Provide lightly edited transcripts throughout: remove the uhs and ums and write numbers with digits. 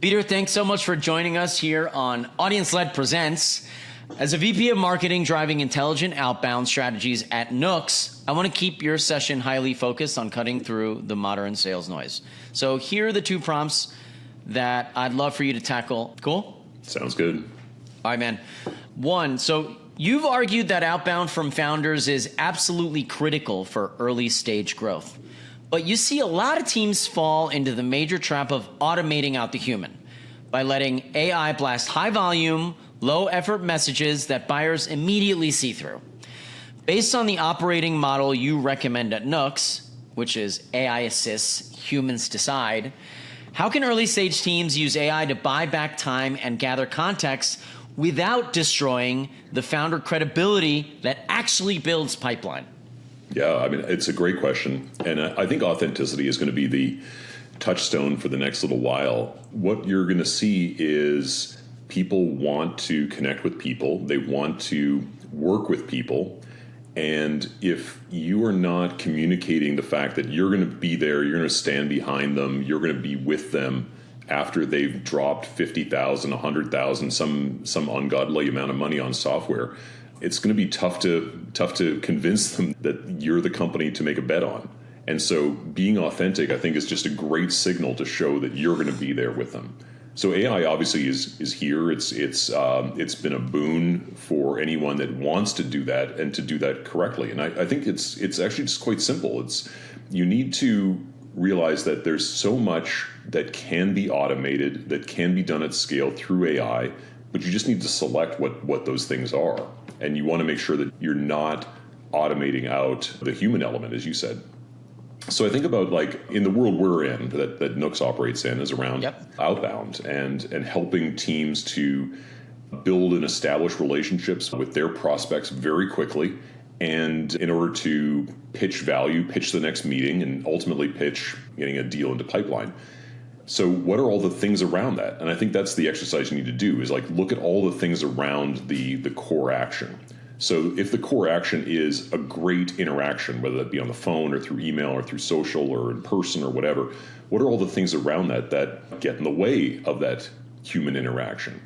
Peter, thanks so much for joining us here on AudienceLed Presents. As a VP of Marketing driving intelligent outbound strategies at Nooks, I want to keep your session highly focused on cutting through the modern sales noise. So here are the 2 prompts that I'd love for you to tackle. Cool? Sounds good. All right, man. 1, so you've argued that outbound from founders is absolutely critical for early stage growth. But you see a lot of teams fall into the major trap of automating out the human by letting AI blast high volume, low effort messages that buyers immediately see through. Based on the operating model you recommend at Nooks, which is AI assists, humans decide, how can early stage teams use AI to buy back time and gather context without destroying the founder credibility that actually builds pipeline? Yeah, I mean, it's a great question. And I think authenticity is going to be the touchstone for the next little while. What you're going to see is people want to connect with people. They want to work with people. And if you are not communicating the fact that you're going to be there, you're going to stand behind them, you're going to be with them after they've dropped 50,000, 100,000, some ungodly amount of money on software, it's going to be tough to convince them that you're the company to make a bet on. And so being authentic, I think, is just a great signal to show that you're going to be there with them. So AI obviously is here. It's been a boon for anyone that wants to do that and to do that correctly. And I think it's actually just quite simple. You need to realize that there's so much that can be automated, that can be done at scale through AI, but you just need to select what those things are. And you want to make sure that you're not automating out the human element, as you said. So I think about, like, in the world we're in, that Nooks operates in, is around outbound and helping teams to build and establish relationships with their prospects very quickly. And in order to pitch value, pitch the next meeting, and ultimately pitch getting a deal into pipeline. So what are all the things around that? And I think that's the exercise you need to do, is like look at all the things around the core action. So if the core action is a great interaction, whether that be on the phone or through email or through social or in person or whatever, what are all the things around that get in the way of that human interaction?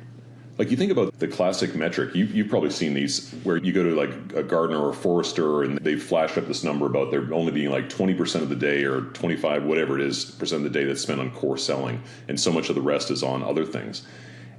Like, you think about the classic metric, you've probably seen these where you go to like a Gartner or Forrester and they flash up this number about there only being like 20% of the day or 25, whatever it is, percent of the day that's spent on core selling, and so much of the rest is on other things.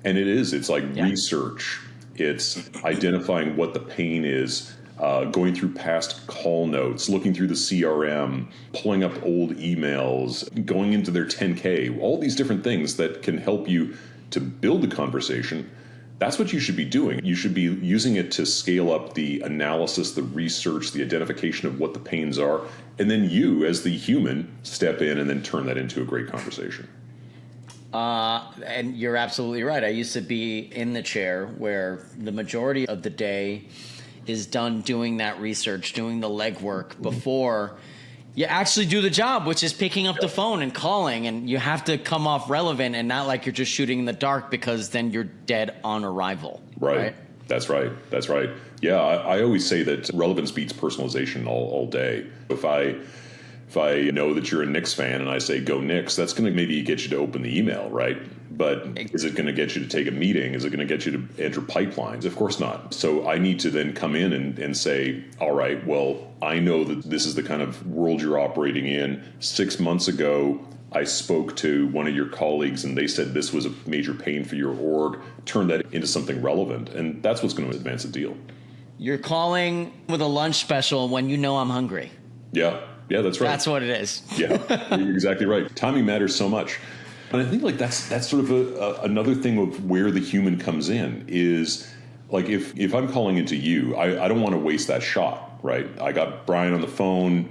And it's like research. It's identifying what the pain is, going through past call notes, looking through the CRM, pulling up old emails, going into their 10K, all these different things that can help you to build the conversation. That's what you should be doing. You should be using it to scale up the analysis, the research, the identification of what the pains are, and then you, as the human, step in and then turn that into a great conversation. And you're absolutely right. I used to be in the chair where the majority of the day is done doing that research, doing the legwork before you actually do the job, which is picking up the phone and calling. And you have to come off relevant and not like you're just shooting in the dark, because then you're dead on arrival. Right? That's right. Yeah, I always say that relevance beats personalization all day. If I know that you're a Knicks fan and I say, go Knicks, that's going to maybe get you to open the email, right? But is it going to get you to take a meeting? Is it going to get you to enter pipelines? Of course not. So I need to then come in and say, all right, well, I know that this is the kind of world you're operating in. 6 months ago, I spoke to one of your colleagues and they said this was a major pain for your org. Turn that into something relevant. And that's what's going to advance a deal. You're calling with a lunch special when you know I'm hungry. Yeah, that's right. That's what it is. Yeah, you're exactly right. Timing matters so much. And I think like that's sort of another thing of where the human comes in is, like, if I'm calling into you, I don't want to waste that shot, right? I got Brian on the phone.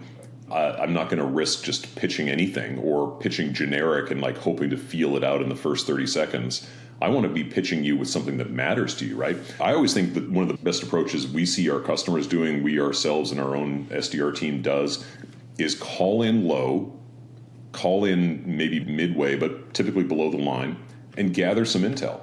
I'm not going to risk just pitching anything or pitching generic and like hoping to feel it out in the first 30 seconds. I want to be pitching you with something that matters to you, right? I always think that one of the best approaches we see our customers doing, we ourselves and our own SDR team does, is call in low, call in maybe midway, but typically below the line, and gather some intel.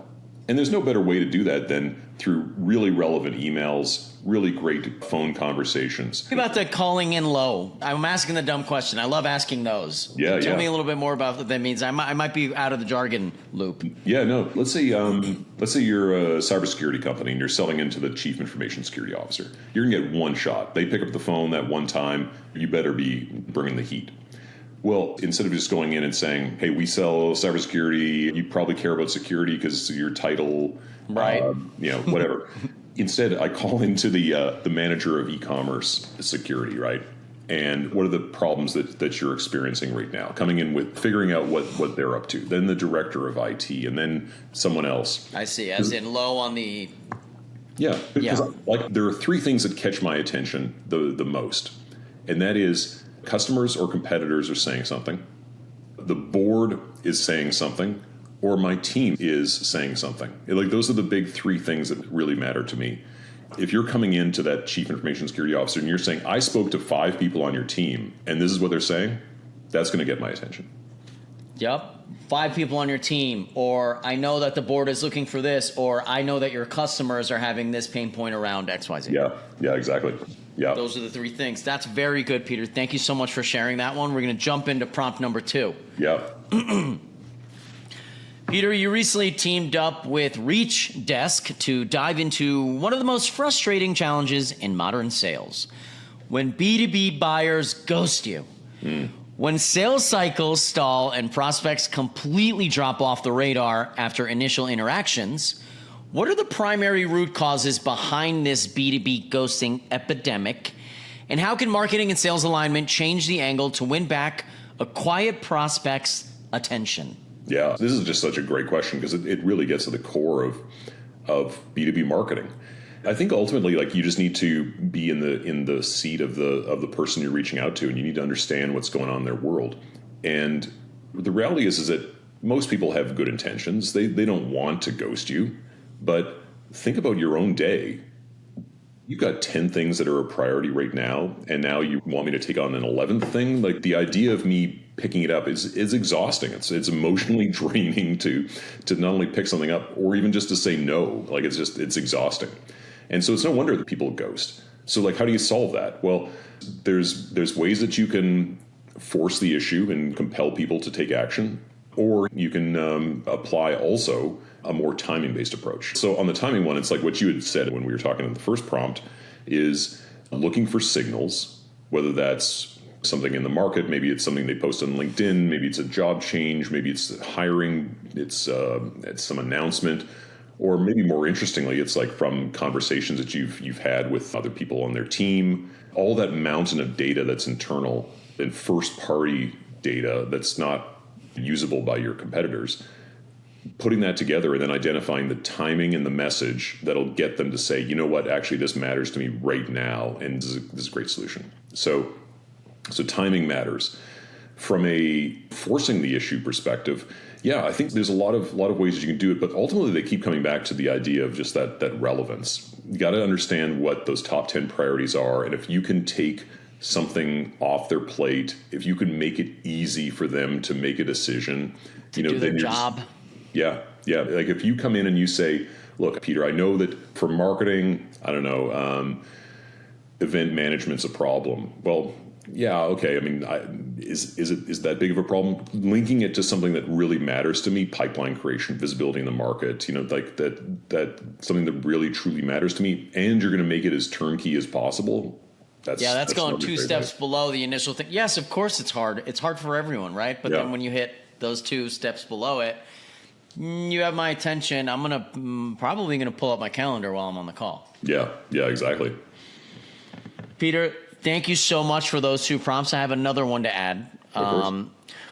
And there's no better way to do that than through really relevant emails, really great phone conversations. What about the calling in low? I'm asking the dumb question. I love asking those. Yeah, Tell me a little bit more about what that means. I might be out of the jargon loop. Yeah, no. Let's say you're a cybersecurity company and you're selling into the chief information security officer. You're gonna get one shot. They pick up the phone that one time. You better be bringing the heat. Well, instead of just going in and saying, "Hey, we sell cybersecurity. You probably care about security because your title, right? Whatever." Instead, I call into the manager of e-commerce security, right? And what are the problems that you're experiencing right now? Coming in with figuring out what they're up to. Then the director of IT, and then someone else. I see. As in low on the. Yeah, because there are three things that catch my attention the most, and that is customers or competitors are saying something, the board is saying something, or my team is saying something. Like those are the big three things that really matter to me. If you're coming into that chief information security officer and you're saying, I spoke to 5 people on your team and this is what they're saying, that's going to get my attention. Yep. 5 people on your team, or I know that the board is looking for this, or I know that your customers are having this pain point around XYZ. Yeah, exactly. Yeah. Those are the 3 things. That's very good, Peter. Thank you so much for sharing that one. We're going to jump into prompt number 2. Yeah. Peter, you recently teamed up with Reach Desk to dive into one of the most frustrating challenges in modern sales. When B2B buyers ghost you. When sales cycles stall and prospects completely drop off the radar after initial interactions, what are the primary root causes behind this B2B ghosting epidemic? And how can marketing and sales alignment change the angle to win back a quiet prospect's attention? Yeah, this is just such a great question because it really gets to the core of B2B marketing. I think ultimately, like, you just need to be in the seat of the person you're reaching out to, and you need to understand what's going on in their world. And the reality is that most people have good intentions. They don't want to ghost you, but think about your own day. You've got 10 things that are a priority right now, and now you want me to take on an 11th thing? Like, the idea of me picking it up is exhausting. It's emotionally draining to not only pick something up or even just to say no. Like, it's exhausting. And so it's no wonder that people ghost. So, like, how do you solve that? Well, there's ways that you can force the issue and compel people to take action, or you can apply also a more timing-based approach. So on the timing one, it's like what you had said when we were talking in the first prompt, is looking for signals, whether that's something in the market, maybe it's something they post on LinkedIn, maybe it's a job change, maybe it's hiring, it's some announcement, or maybe more interestingly, it's like from conversations that you've had with other people on their team, all that mountain of data that's internal and first-party data that's not usable by your competitors. Putting that together and then identifying the timing and the message that'll get them to say, you know what, actually this matters to me right now, and this is a great solution. So timing matters. From a forcing the issue perspective, yeah, I think there's a lot of ways that you can do it, but ultimately they keep coming back to the idea of just that relevance. You got to understand what those top 10 priorities are, and if you can take something off their plate, if you can make it easy for them to make a decision, to do their job. Yeah. Like if you come in and you say, look, Peter, I know that for marketing, I don't know, event management's a problem. Well, yeah, okay. I mean, is that big of a problem? Linking it to something that really matters to me, pipeline creation, visibility in the market, like that something that really truly matters to me, and you're going to make it as turnkey as possible. That's going 2 steps below the initial thing. Yes, of course it's hard. It's hard for everyone, right? But then when you hit those 2 steps below it, you have my attention. I'm probably gonna pull up my calendar while I'm on the call. Yeah, exactly. Peter, thank you so much for those 2 prompts. I have another one to add.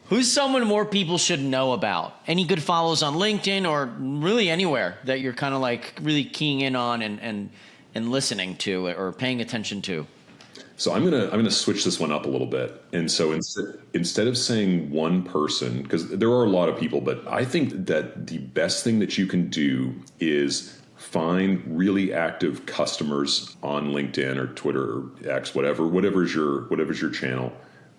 Who's someone more people should know about? Any good follows on LinkedIn or really anywhere that you're kind of like really keying in on and listening to or paying attention to? So I'm gonna switch this one up a little bit. And so instead of saying one person, because there are a lot of people, but I think that the best thing that you can do is find really active customers on LinkedIn or Twitter or X, whatever's your channel,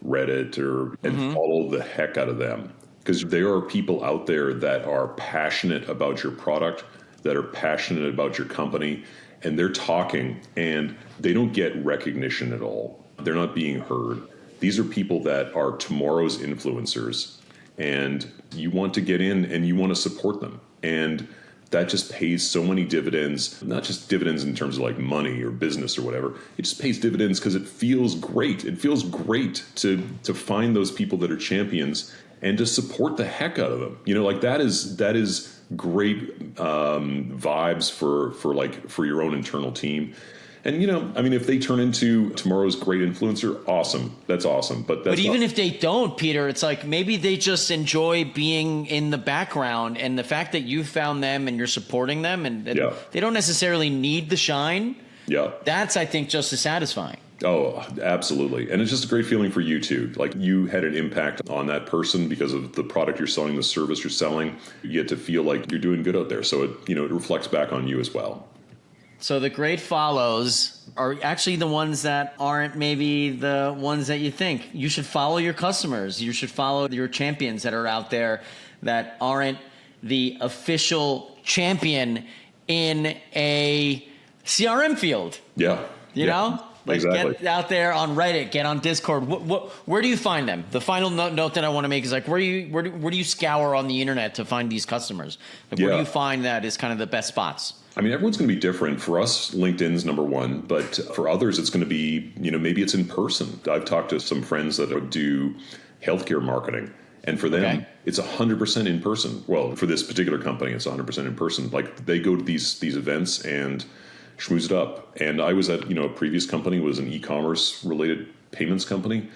Reddit, and follow the heck out of them. Because there are people out there that are passionate about your product, that are passionate about your company, and they're talking and they don't get recognition at all. They're not being heard. These are people that are tomorrow's influencers, and you want to get in and you want to support them. And that just pays so many dividends, not just dividends in terms of like money or business or whatever. It just pays dividends because it feels great. It feels great to find those people that are champions and to support the heck out of them. You know, like that is great vibes for your own internal team. And, you know, I mean, if they turn into tomorrow's great influencer, awesome. That's awesome. But even if they don't, Peter, it's like maybe they just enjoy being in the background, and the fact that you found them and you're supporting them, and they don't necessarily need the shine. Yeah. That's, I think, just as satisfying. Oh, absolutely. And it's just a great feeling for you too. Like you had an impact on that person because of the product you're selling, the service you're selling. You get to feel like you're doing good out there. So it reflects back on you as well. So the great follows are actually the ones that aren't maybe the ones that you think. You should follow your customers. You should follow your champions that are out there that aren't the official champion in a CRM field. Yeah. You know? Like exactly. Get out there on Reddit, get on Discord. Where do you find them? The final note that I want to make is like, where do you scour on the internet to find these customers? Like, where do you find that is kind of the best spots? I mean, everyone's going to be different. For us, LinkedIn's number one, but for others, it's going to be, maybe it's in person. I've talked to some friends that do healthcare marketing, and for them, it's 100% in person. Well, for this particular company, it's 100% in person. Like they go to these events and schmooze it up. And I was at, a previous company was an e-commerce related payments company.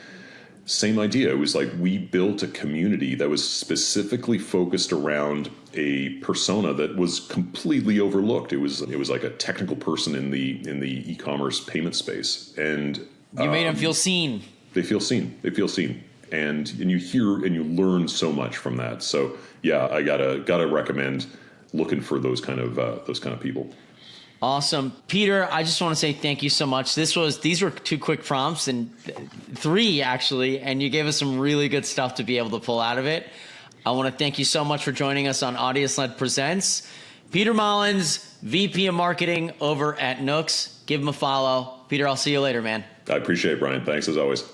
Same idea. It was like we built a community that was specifically focused around a persona that was completely overlooked. It was like a technical person in the e-commerce payment space, and you made them feel seen. They feel seen. They feel seen, and you hear and you learn so much from that. So yeah, I gotta recommend looking for those kind of people. Awesome. Peter, I just want to say thank you so much. These were 2 quick prompts, and 3 actually, and you gave us some really good stuff to be able to pull out of it. I want to thank you so much for joining us on AudienceLed Presents. Peter Mollins, VP of Marketing over at Nooks. Give him a follow. Peter, I'll see you later, man. I appreciate it, Brian. Thanks as always.